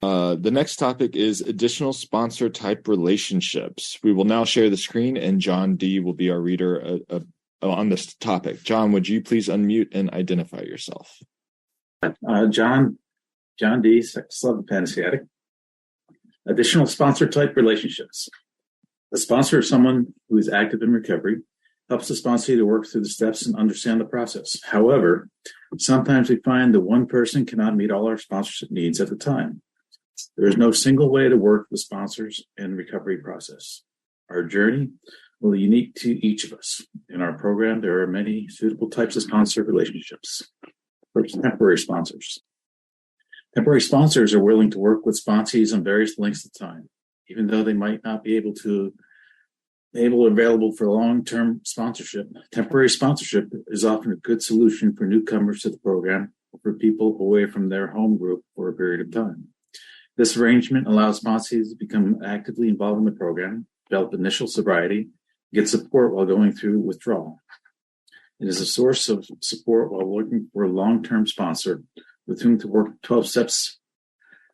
The next topic is additional sponsor type relationships. We will now share the screen, and John D will be our reader on this topic. John, would you please unmute and identify yourself? John D, Sex, Love, and Fantasy Addict. Additional sponsor type relationships. A sponsor is someone who is active in recovery, helps the sponsor to work through the steps and understand the process. However, sometimes we find that one person cannot meet all our sponsorship needs at the time. There is no single way to work with sponsors and recovery process. Our journey will be unique to each of us. In our program, there are many suitable types of sponsor relationships. First, temporary sponsors. Temporary sponsors are willing to work with sponsees on various lengths of time, even though they might not be available for long-term sponsorship. Temporary sponsorship is often a good solution for newcomers to the program or for people away from their home group for a period of time. This arrangement allows sponsees to become actively involved in the program, develop initial sobriety, get support while going through withdrawal. It is a source of support while looking for a long-term sponsor with whom to work 12 steps.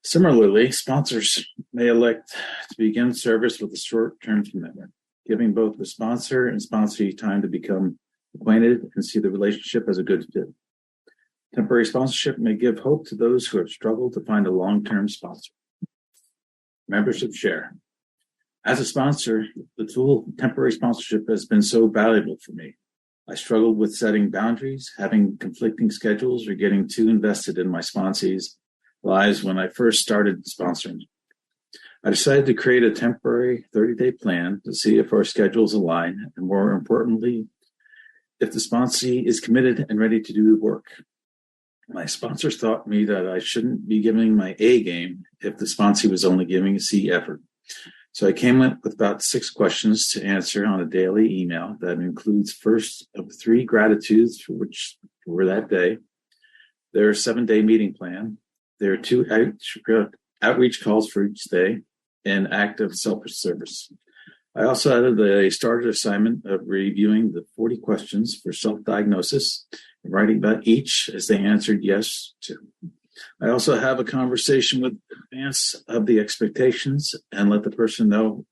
Similarly, sponsors may elect to begin service with a short-term commitment, giving both the sponsor and sponsee time to become acquainted and see the relationship as a good fit. Temporary sponsorship may give hope to those who have struggled to find a long-term sponsor. Membership share. As a sponsor, the tool temporary sponsorship has been so valuable for me. I struggled with setting boundaries, having conflicting schedules, or getting too invested in my sponsees' lives when I first started sponsoring. I decided to create a temporary 30-day plan to see if our schedules align, and more importantly, if the sponsee is committed and ready to do the work. My sponsors taught me that I shouldn't be giving my A game if the sponsee was only giving a C effort. So I came up with about 6 questions to answer on a daily email that includes first of 3 gratitudes for that day. There are 7-day meeting plan. There are 2 outreach calls for each day and active self-service. I also added a starter assignment of reviewing the 40 questions for self-diagnosis and writing about each as they answered yes to. I also have a conversation with advance of the expectations and let the person know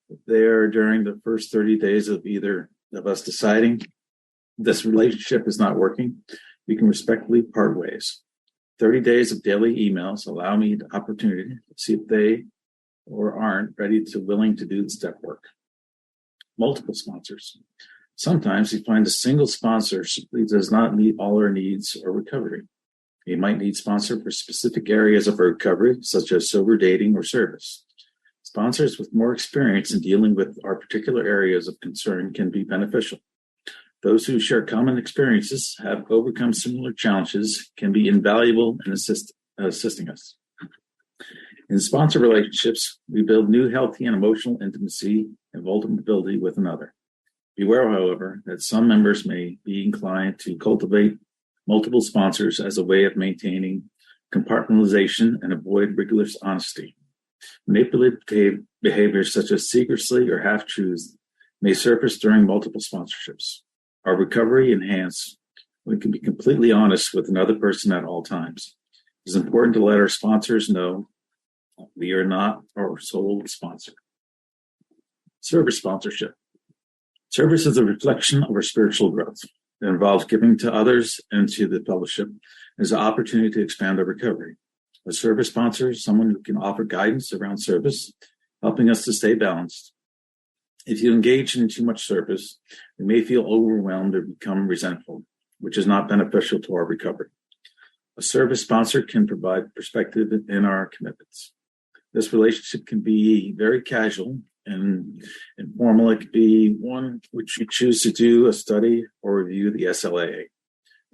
that they are during the first 30 days of either of us deciding this relationship is not working, we can respectfully part ways. 30 days of daily emails allow me the opportunity to see if they or aren't willing to do the step work. Multiple sponsors. Sometimes you find a single sponsor simply does not meet all our needs or recovery. You might need sponsor for specific areas of recovery, such as sober dating or service. Sponsors with more experience in dealing with our particular areas of concern can be beneficial. Those who share common experiences, have overcome similar challenges, can be invaluable in assisting us. In sponsor relationships, we build new healthy and emotional intimacy and vulnerability with another. Beware, however, that some members may be inclined to cultivate multiple sponsors as a way of maintaining compartmentalization and avoid rigorous honesty. Manipulative behaviors such as secrecy or half-truths may surface during multiple sponsorships. Our recovery enhanced when we can be completely honest with another person at all times. It is important to let our sponsors know we are not our sole sponsor. Service sponsorship. Service is a reflection of our spiritual growth. It involves giving to others and to the fellowship as an opportunity to expand our recovery. A service sponsor is someone who can offer guidance around service, helping us to stay balanced. If you engage in too much service, you may feel overwhelmed or become resentful, which is not beneficial to our recovery. A service sponsor can provide perspective in our commitments. This relationship can be very casual and informal. It could be one which you choose to do a study or review the SLAA,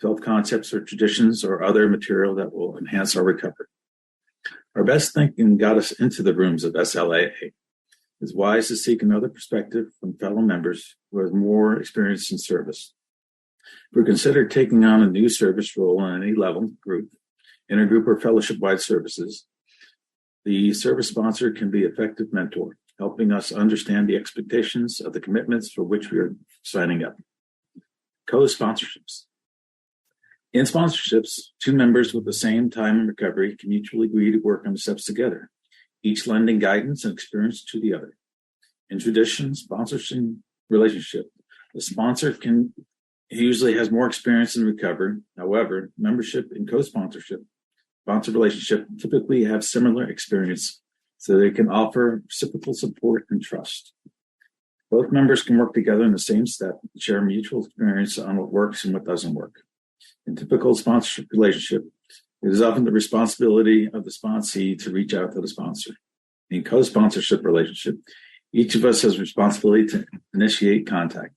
12 concepts or traditions or other material that will enhance our recovery. Our best thinking got us into the rooms of SLAA. It's wise to seek another perspective from fellow members who have more experience in service. If we consider taking on a new service role on any level, group, intergroup, or fellowship-wide services, the service sponsor can be an effective mentor, helping us understand the expectations of the commitments for which we are signing up. Co-sponsorships. In sponsorships, two members with the same time in recovery can mutually agree to work on the steps together, each lending guidance and experience to the other. In traditional sponsorship relationship, the sponsor usually has more experience in recovery. However, membership in co-sponsorship, sponsor relationship typically have similar experience, so they can offer reciprocal support and trust. Both members can work together in the same step and share mutual experience on what works and what doesn't work. In typical sponsorship relationship, it is often the responsibility of the sponsee to reach out to the sponsor. In co-sponsorship relationship, each of us has responsibility to initiate contact.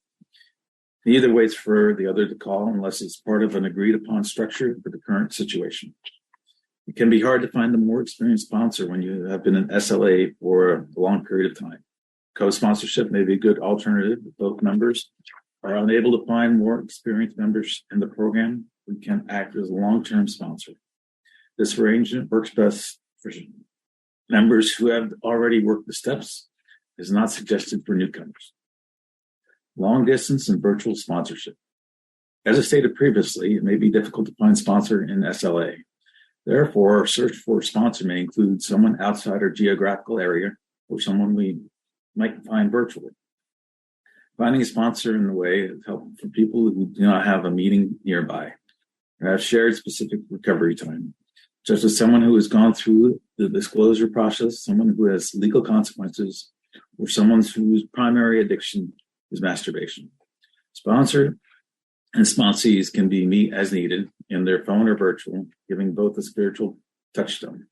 Neither waits for the other to call unless it's part of an agreed upon structure for the current situation. It can be hard to find a more experienced sponsor when you have been in SLA for a long period of time. Co-sponsorship may be a good alternative if both members are unable to find more experienced members in the program. We can act as a long-term sponsor. This arrangement works best for members who have already worked the steps. Is not suggested for newcomers. Long distance and virtual sponsorship. As I stated previously, it may be difficult to find sponsor in SLA. Therefore, our search for a sponsor may include someone outside our geographical area or someone we might find virtually. Finding a sponsor in the way is helpful for people who do not have a meeting nearby or have shared specific recovery time, such as someone who has gone through the disclosure process, someone who has legal consequences, or someone whose primary addiction is masturbation. Sponsor and sponsees can be meet as needed in their phone or virtual, giving both a spiritual touchstone.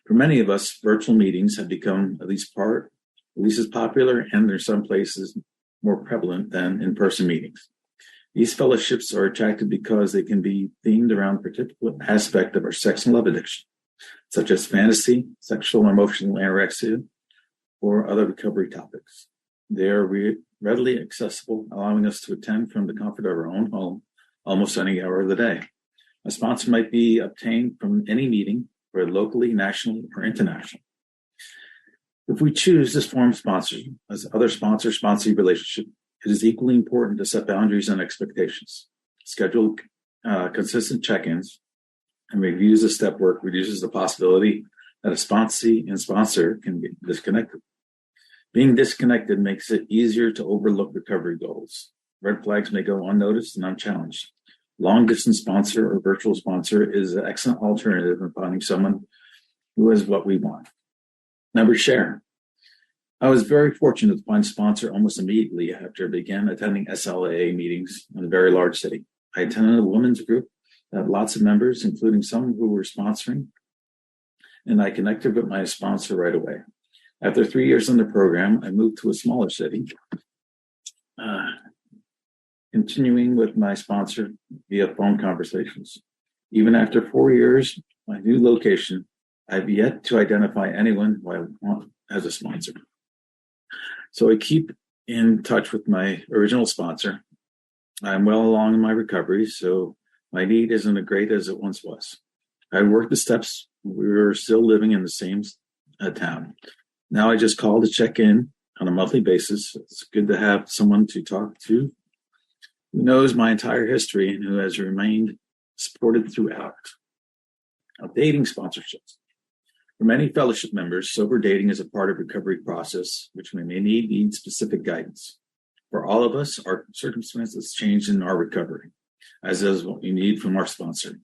For many of us, virtual meetings have become at least as popular, and in some places more prevalent than in-person meetings. These fellowships are attractive because they can be themed around a particular aspect of our sex and love addiction, such as fantasy, sexual and emotional anorexia, or other recovery topics. They are readily accessible, allowing us to attend from the comfort of our own home almost any hour of the day. A sponsor might be obtained from any meeting, whether locally, nationally, or internationally. If we choose this form of sponsorship as other sponsor-sponsee relationship, it is equally important to set boundaries and expectations. Schedule consistent check-ins and reviews of step work reduces the possibility that a sponsee and sponsor can be disconnected. Being disconnected makes it easier to overlook recovery goals. Red flags may go unnoticed and unchallenged. Long-distance sponsor or virtual sponsor is an excellent alternative in finding someone who is what we want. Members share. I was very fortunate to find a sponsor almost immediately after I began attending SLA meetings in a very large city. I attended a women's group that had lots of members, including some who were sponsoring, and I connected with my sponsor right away. After 3 years in the program, I moved to a smaller city, continuing with my sponsor via phone conversations. Even after 4 years, my new location, I've yet to identify anyone who I want as a sponsor. So I keep in touch with my original sponsor. I'm well along in my recovery, so my need isn't as great as it once was. I worked the steps. We were still living in the same town. Now I just call to check in on a monthly basis. It's good to have someone to talk to who knows my entire history and who has remained supported throughout. Now, dating sponsorships. For many fellowship members, sober dating is a part of recovery process, which may need specific guidance. For all of us, our circumstances change in our recovery, as is what we need from our sponsor.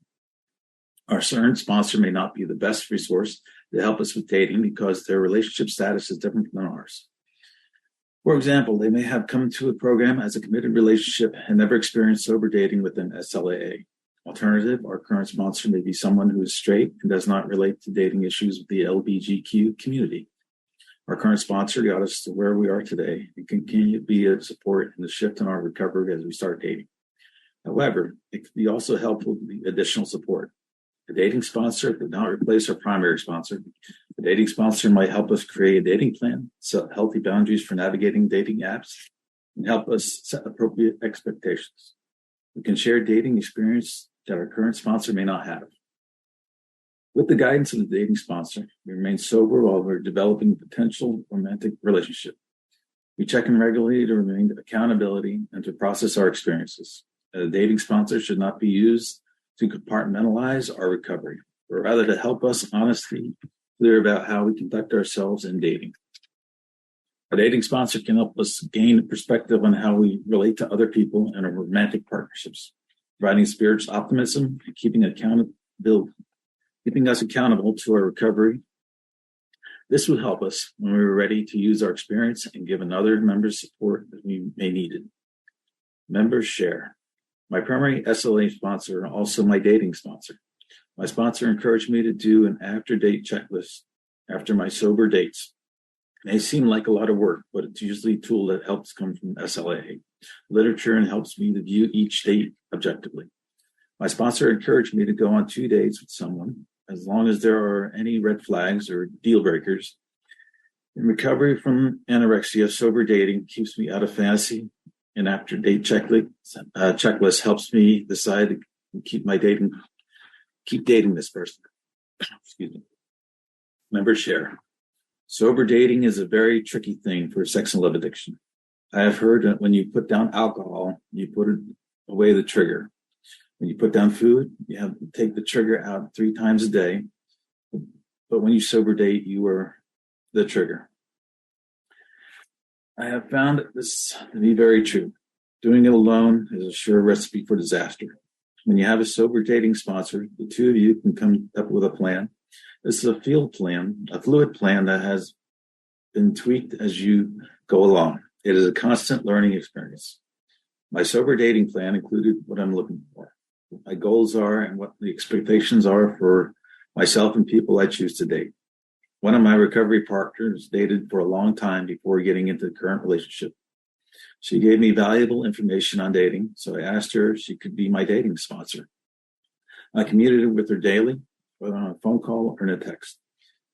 Our certain sponsor may not be the best resource to help us with dating because their relationship status is different than ours. For example, they may have come to a program as a committed relationship and never experienced sober dating within SLAA. Alternative, our current sponsor may be someone who is straight and does not relate to dating issues with the LGBTQ community. Our current sponsor got us to where we are today and continue to be a support in the shift in our recovery as we start dating. However, it can be also helpful to be additional support. A dating sponsor would not replace our primary sponsor. A dating sponsor might help us create a dating plan, set healthy boundaries for navigating dating apps, and help us set appropriate expectations. We can share dating experience that our current sponsor may not have. With the guidance of the dating sponsor, we remain sober while we're developing a potential romantic relationship. We check in regularly to remain accountability and to process our experiences. A dating sponsor should not be used to compartmentalize our recovery, but rather to help us honestly clear about how we conduct ourselves in dating. A dating sponsor can help us gain a perspective on how we relate to other people in our romantic partnerships, providing spiritual optimism and keeping us accountable to our recovery. This will help us when we're ready to use our experience and give another member support that we may need it. Members share. My primary SLA sponsor, also my dating sponsor. My sponsor encouraged me to do an after-date checklist after my sober dates. It may seem like a lot of work, but it's usually a tool that helps come from SLA literature and helps me to view each date objectively. My sponsor encouraged me to go on 2 dates with someone, as long as there are any red flags or deal breakers. In recovery from anorexia, sober dating keeps me out of fantasy. An after-date checklist helps me decide to keep dating this person. Excuse me. Members share. Sober dating is a very tricky thing for sex and love addiction. I have heard that when you put down alcohol, you put away the trigger. When you put down food, you have to take the trigger out 3 times a day. But when you sober date, you are the trigger. I have found this to be very true. Doing it alone is a sure recipe for disaster. When you have a sober dating sponsor, the two of you can come up with a plan. This is a fluid plan that has been tweaked as you go along. It is a constant learning experience. My sober dating plan included what I'm looking for, what my goals are, and what the expectations are for myself and people I choose to date. One of my recovery partners dated for a long time before getting into the current relationship. She gave me valuable information on dating, so I asked her if she could be my dating sponsor. I communicated with her daily, whether on a phone call or in a text.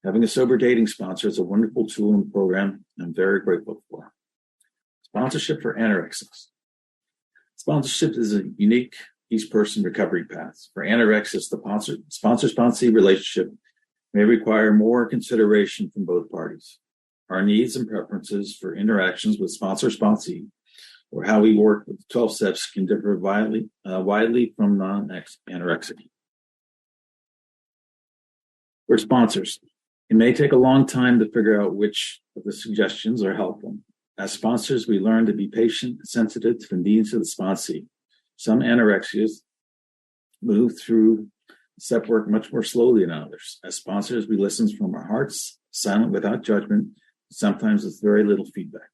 Having a sober dating sponsor is a wonderful tool in the program I'm very grateful for. Sponsorship for anorexics. Sponsorship is a unique each person recovery path. For anorexics, the sponsor-sponsee relationship may require more consideration from both parties. Our needs and preferences for interactions with sponsor-sponsee or how we work with 12 steps can differ widely from non-anorexic. For sponsors, it may take a long time to figure out which of the suggestions are helpful. As sponsors, we learn to be patient and sensitive to the needs of the sponsee. Some anorexias move through step work much more slowly than others. As sponsors, we listen from our hearts, silent without judgment, sometimes with very little feedback.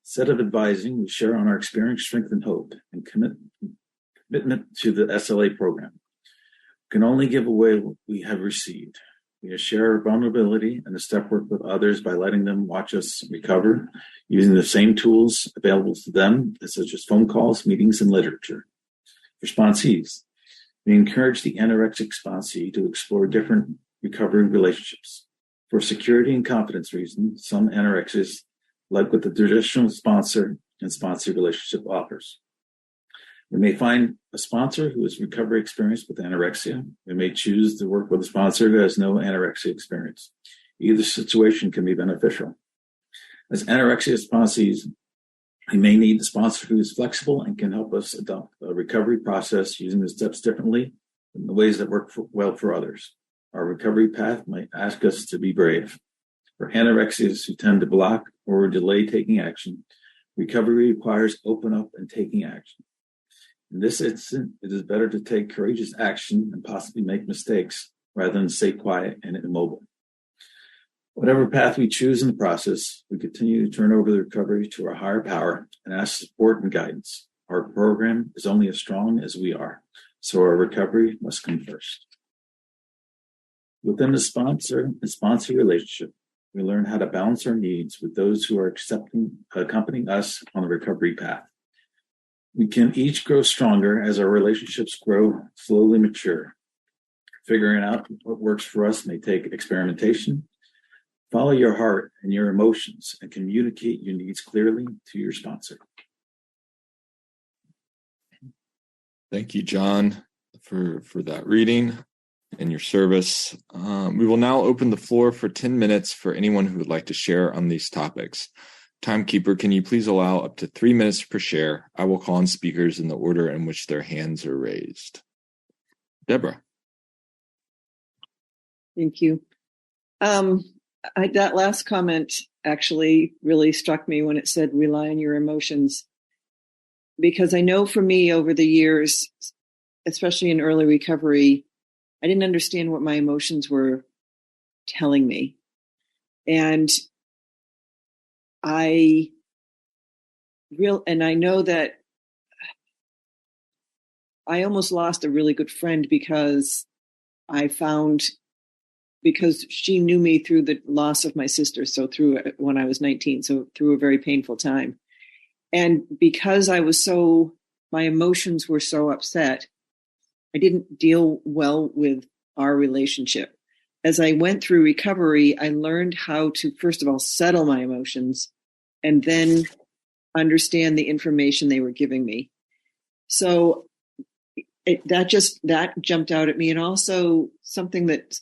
Instead of advising, we share on our experience, strength, and hope, and commitment to the SLA program. We can only give away what we have received. We share our vulnerability and the step work with others by letting them watch us recover, using the same tools available to them, such as phone calls, meetings, and literature. For sponsees, we encourage the anorexic sponsee to explore different recovery relationships. For security and confidence reasons, some anorexics like what the traditional sponsor and sponsee relationship offers. We may find a sponsor who has recovery experience with anorexia. We may choose to work with a sponsor who has no anorexia experience. Either situation can be beneficial. As anorexia sponsees, we may need a sponsor who is flexible and can help us adopt a recovery process using the steps differently in the ways that work well for others. Our recovery path might ask us to be brave. For anorexics who tend to block or delay taking action, recovery requires open up and taking action. In this instance, it is better to take courageous action and possibly make mistakes rather than stay quiet and immobile. Whatever path we choose in the process, we continue to turn over the recovery to our higher power and ask support and guidance. Our program is only as strong as we are, so our recovery must come first. Within the sponsor and sponsee relationship, we learn how to balance our needs with those who are accompanying us on the recovery path. We can each grow stronger as our relationships grow, slowly mature. Figuring out what works for us may take experimentation. Follow your heart and your emotions and communicate your needs clearly to your sponsor. Thank you, John, for that reading and your service. We will now open the floor for 10 minutes for anyone who would like to share on these topics. Timekeeper, can you please allow up to 3 minutes per share? I will call on speakers in the order in which their hands are raised. Deborah. Thank you. That last comment actually really struck me when it said rely on your emotions. Because I know for me over the years, especially in early recovery, I didn't understand what my emotions were telling me. And I know that I almost lost a really good friend because she knew me through the loss of my sister. So when I was 19, so through a very painful time. And because my emotions were so upset, I didn't deal well with our relationship. As I went through recovery, I learned how to, first of all, settle my emotions and then understand the information they were giving me. So that jumped out at me. And also something that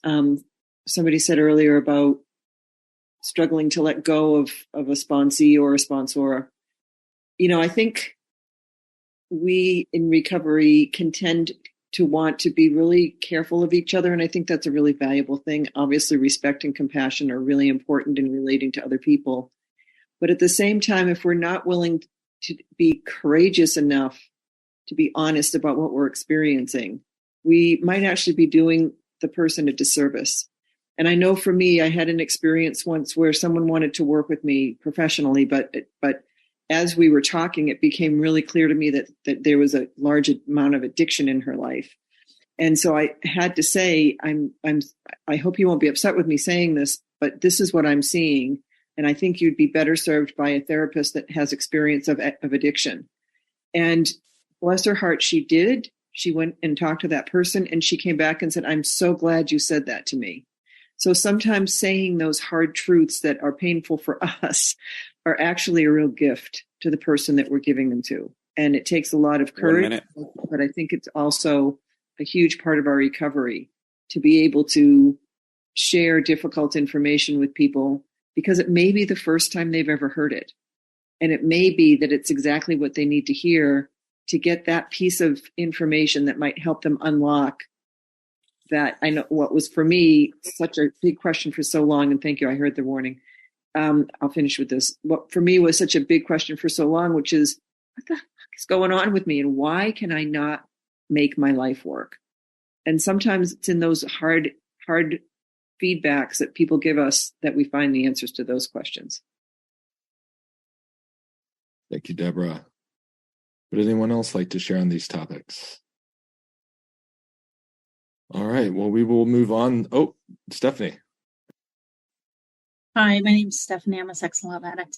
somebody said earlier about struggling to let go of a sponsee or a sponsor. I think we in recovery can tend to want to be really careful of each other. And I think that's a really valuable thing. Obviously, respect and compassion are really important in relating to other people. But at the same time, if we're not willing to be courageous enough to be honest about what we're experiencing, we might actually be doing the person a disservice. And I know for me, I had an experience once where someone wanted to work with me professionally, but as we were talking, it became really clear to me that there was a large amount of addiction in her life. And so I had to say, I hope you won't be upset with me saying this, but this is what I'm seeing. And I think you'd be better served by a therapist that has experience of addiction. And bless her heart, she did. She went and talked to that person and she came back and said, I'm so glad you said that to me. So sometimes saying those hard truths that are painful for us are actually a real gift to the person that we're giving them to. And it takes a lot of courage, but I think it's also a huge part of our recovery to be able to share difficult information with people, because it may be the first time they've ever heard it. And it may be that it's exactly what they need to hear to get that piece of information that might help them unlock that. I know what was for me such a big question for so long, and thank you, I heard the warning. I'll finish with this. What for me was such a big question for so long, which is, what the heck is going on with me, and why can I not make my life work? And sometimes it's in those hard feedbacks that people give us that we find the answers to those questions. Thank you, Deborah. Would anyone else like to share on these topics? All right, well, we will move on. Oh, Stephanie. Hi, my name is Stephanie. I'm a sex and love addict.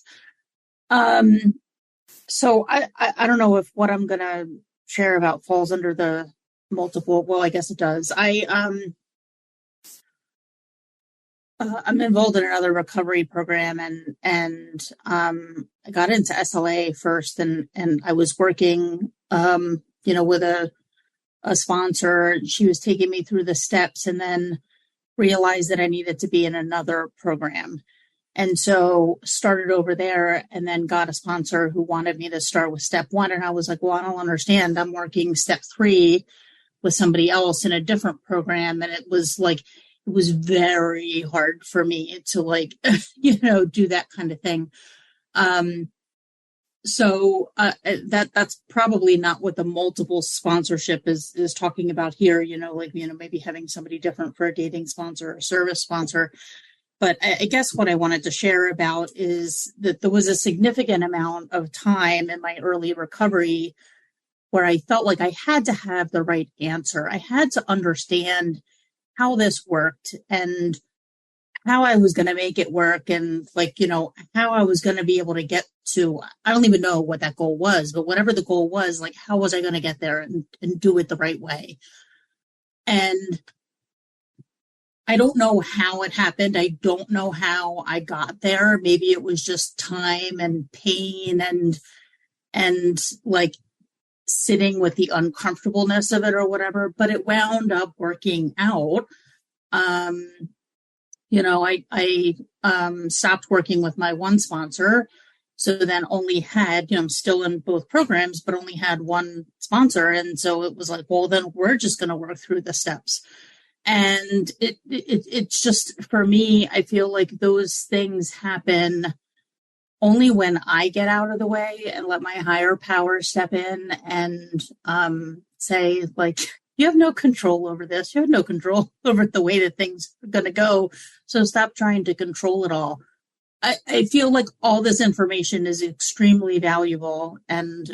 So I don't know if what I'm going to share about falls under the multiple. Well, I guess it does. I'm involved in another recovery program, and I got into SLA first, and I was working, with a sponsor. She was taking me through the steps, and then realized that I needed to be in another program. And so started over there, and then got a sponsor who wanted me to start with step 1. And I was like, well, I don't understand. I'm working step 3 with somebody else in a different program. And it was very hard for me to do that kind of thing. So that's probably not what the multiple sponsorship is talking about here, maybe having somebody different for a dating sponsor or service sponsor. But I guess what I wanted to share about is that there was a significant amount of time in my early recovery where I felt like I had to have the right answer. I had to understand how this worked and how I was going to make it work, and how I was going to be able to get to, I don't even know what that goal was, but whatever the goal was, how was I going to get there and do it the right way? And I don't know how it happened. I don't know how I got there. Maybe it was just time and pain and sitting with the uncomfortableness of it or whatever, but it wound up working out. I stopped working with my one sponsor. So then only had, I'm still in both programs, but only had one sponsor. And so it was like, well, then we're just going to work through the steps. And it's just, for me, I feel like those things happen only when I get out of the way and let my higher power step in and say, like, you have no control over this. You have no control over the way that things are going to go. So stop trying to control it all. I feel like all this information is extremely valuable and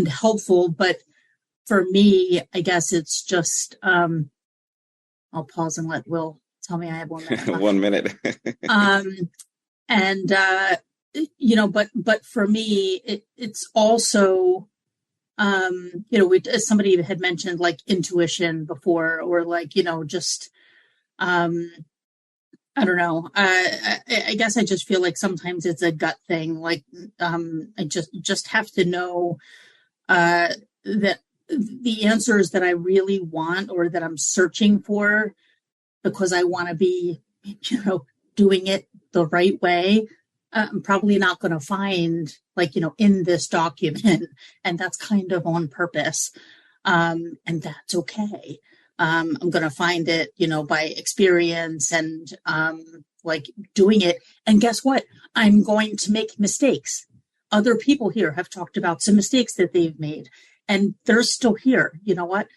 helpful, but for me, I guess it's just I'll pause and let Will tell me I have 1 minute left. 1 minute. But for me, it's also somebody had mentioned like intuition before, or like just I don't know. I guess I just feel like sometimes it's a gut thing. Like I just have to know that the answers that I really want or that I'm searching for, because I want to be, doing it the right way, I'm probably not going to find in this document, and that's kind of on purpose. And that's okay. I'm going to find it, by experience and doing it. And guess what? I'm going to make mistakes. Other people here have talked about some mistakes that they've made, and they're still here. You know what?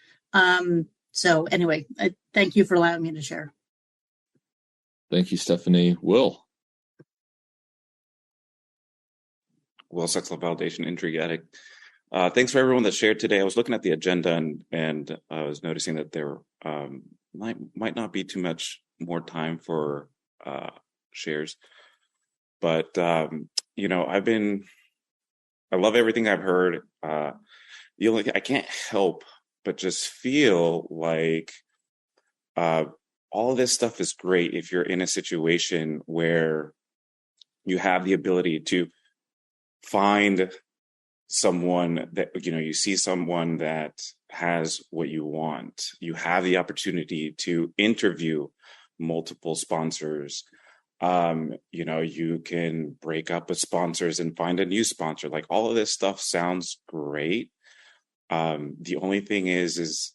So anyway, thank you for allowing me to share. Thank you, Stephanie. Will. Will, sex love validation, intrigue addict. Thanks for everyone that shared today. I was looking at the agenda and I was noticing that there might not be too much more time for shares. But, I love everything I've heard. I can't help but just feel like all of this stuff is great if you're in a situation where you have the ability to find someone that, you see someone that has what you want. You have the opportunity to interview multiple sponsors. You can break up with sponsors and find a new sponsor. Like, all of this stuff sounds great. The only thing is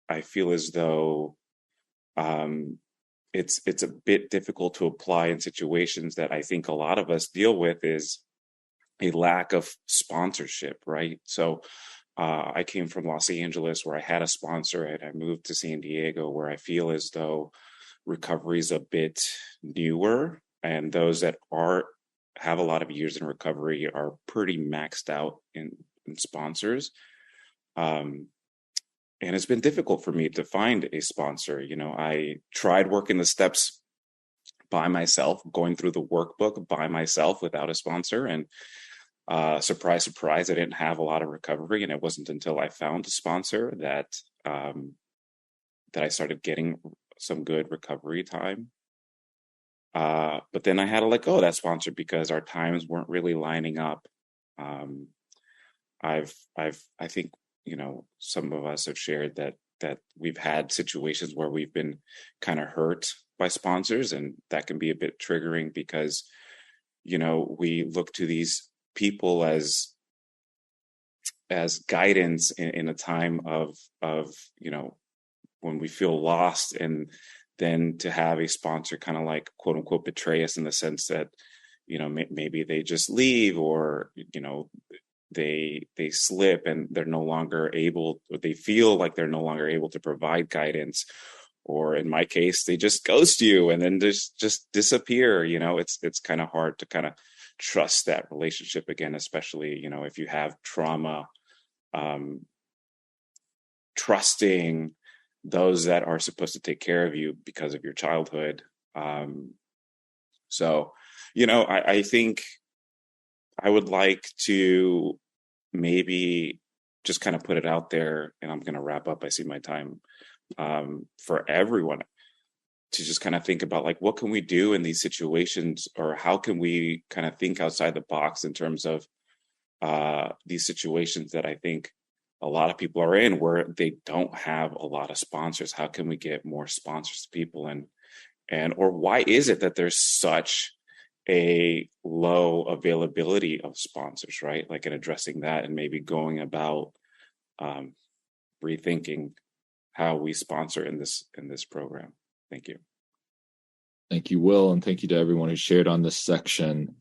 I feel as though it's a bit difficult to apply in situations that I think a lot of us deal with, is a lack of sponsorship, right? So I came from Los Angeles, where I had a sponsor, and I moved to San Diego, where I feel as though recovery is a bit newer, and those that have a lot of years in recovery are pretty maxed out in sponsors. And it's been difficult for me to find a sponsor. I tried working the steps by myself, going through the workbook by myself without a sponsor. And surprise, surprise, I didn't have a lot of recovery. And it wasn't until I found a sponsor that I started getting some good recovery time. But then I had to let go of that sponsor because our times weren't really lining up. I think, some of us have shared that we've had situations where we've been kind of hurt by sponsors, and that can be a bit triggering because, we look to these people as guidance in a time of when we feel lost, and then to have a sponsor kind of like quote unquote betray us in the sense that, maybe they just leave, or, they slip and they're no longer able, or they feel like they're no longer able to provide guidance, or in my case, they just ghost you and then just disappear. It's kind of hard to kind of trust that relationship again, especially, if you have trauma, trusting those that are supposed to take care of you because of your childhood. So, I think I would like to maybe just kind of put it out there, and I'm going to wrap up. I see my time, for everyone to just kind of think about, like, what can we do in these situations, or how can we kind of think outside the box in terms of these situations that I think a lot of people are in, where they don't have a lot of sponsors. How can we get more sponsors to people, or why is it that there's such a low availability of sponsors, right? Like in addressing that and maybe going about rethinking how we sponsor in this program. Thank you. Thank you, Will, and thank you to everyone who shared on this section.